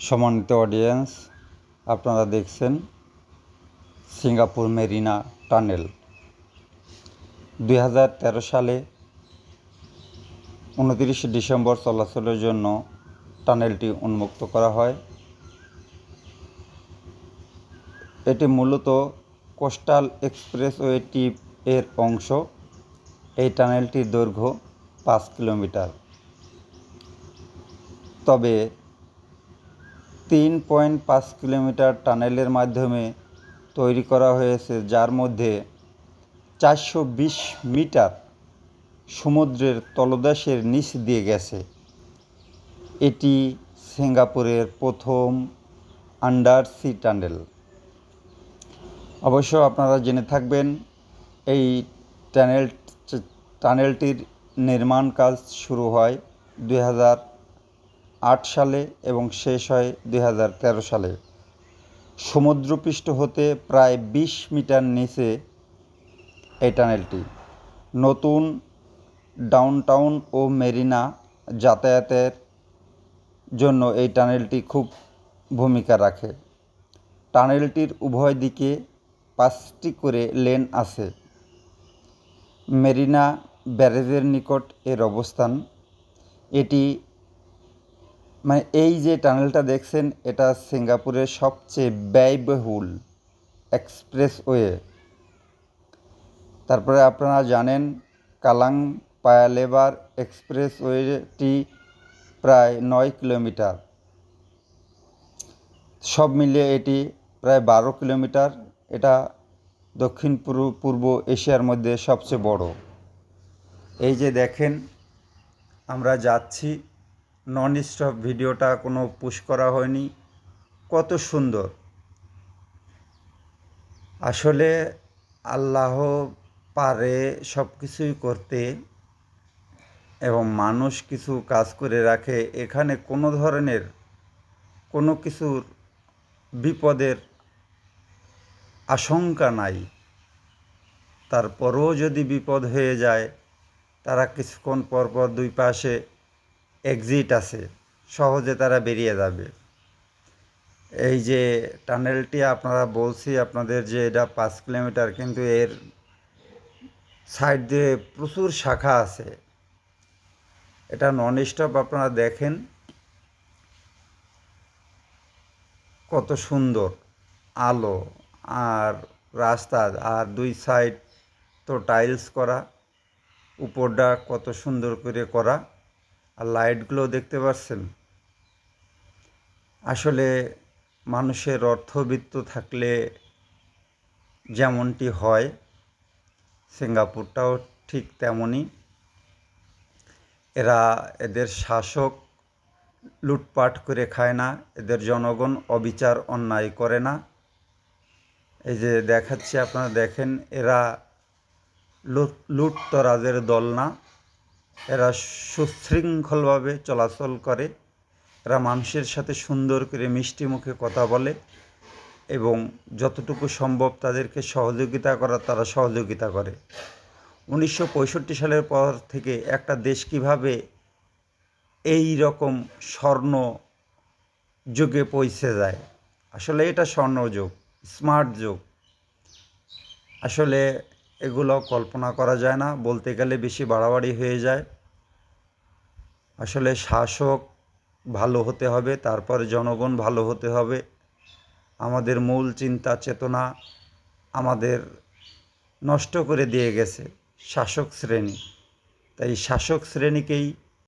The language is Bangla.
সম্মানিত অডিয়েন্স, আপনারা দেখছেন সিঙ্গাপুর মেরিনা টানেল। 2013 সালে 29 ডিসেম্বর চলাচলের জন্য টানেলটি উন্মুক্ত করা হয়। এটি মূলত কোস্টাল এক্সপ্রেসওয়ে টিপ এর অংশ। এই টানেলটির দৈর্ঘ্য 5 কিলোমিটার। তবে 3.5 কিলোমিটার টানেলের মাধ্যমে তৈরি করা হয়েছে, যার মধ্যে 420 মিটার সমুদ্রের তলদেশের নিচ দিয়ে গেছে। এটি সিঙ্গাপুরের প্রথম আন্ডারসি টানেল। অবশ্য আপনারা জেনে থাকবেন, এই টানেলটির নির্মাণ কাজ শুরু হয় 2008 সালে এবং শেষ হয় 2013 সালে। সমুদ্রপৃষ্ঠ হতে প্রায় 20 মিটার নিচে এই টানেলটি। নতুন ডাউনটাউন ও মেরিনা যাতায়াতের জন্য এই টানেলটি খুব ভূমিকা রাখে। টানেলটির উভয় দিকে 5টি করে লেন আছে। মেরিনা ব্যারেজের নিকট এর অবস্থান। এটি এই যে টানেলটা দেখছেন, এটা সিঙ্গাপুরের সবচেয়ে ব্যয়বহুল এক্সপ্রেসওয়ে। তারপরে আপনারা জানেন, কালাং পায়া লেবার এক্সপ্রেসওয়েটি প্রায় 9 কিলোমিটার। সব মিলিয়ে এটি প্রায় 12 কিলোমিটার। এটা দক্ষিণ পূর্ব এশিয়ার মধ্যে সবচেয়ে বড়। এই যে দেখেন, আমরা যাচ্ছি, নন স্টপ ভিডিওটা কোনো পুশ করা হয়নি। কত সুন্দর! আসলে আল্লাহ পারে সব কিছুই করতে, এবং মানুষ কিছু কাজ করে রাখে। এখানে কোনো ধরনের কোনো কিছুর বিপদের আশঙ্কা নাই। তারপরেও যদি বিপদ হয়ে যায়, তারা কিছুক্ষণ পরপর দুই পাশে এক্সিট আছে, সহজে তারা বেরিয়ে যাবে। এই যে টানেলটি আপনারা বলছি আপনাদের যে এটা 5 কিলোমিটার, কিন্তু এর সাইড দিয়ে প্রচুর শাখা আছে। এটা নন স্টপ। আপনারা দেখেন কত সুন্দর আলো আর রাস্তা, আর দুই সাইড তো টাইলস করা, উপরটা কত সুন্দর করে করা, আর লাইটগুলো দেখতে পাচ্ছেন। আসলে মানুষের অর্থবিত্ত থাকলে যেমনটি হয়, সিঙ্গাপুরটাও ঠিক তেমনই। এদের শাসক লুটপাট করে খায় না, এদের জনগণ অবিচার অন্যায় করে না। এই যে দেখাচ্ছি, আপনারা দেখেন, এরা লুটতরাজের দল না। এরা সুশৃঙ্খলভাবে চলাচল করে। এরা মানুষের সাথে সুন্দর করে মিষ্টি মুখে কথা বলে, এবং যতটুকু সম্ভব তাদেরকে সহযোগিতা করা তারা সহযোগিতা করে। 1965 সালের পর থেকে একটা দেশ কিভাবে এই রকম স্বর্ণ যুগে পৌঁছে যায়, আসলে এটা স্বর্ণযুগ, স্মার্ট যুগ। আসলে এগুলো কল্পনা করা যায় না, বলতে গেলে বেশি বাড়াবাড়ি হয়ে যায়। আসলে শাসক ভালো হতে হবে, তারপরে জনগণ ভালো হতে হবে। আমাদের মূল চিন্তা চেতনা আমাদের নষ্ট করে দিয়ে গেছে শাসক শ্রেণী। তাই শাসক শ্রেণীকেই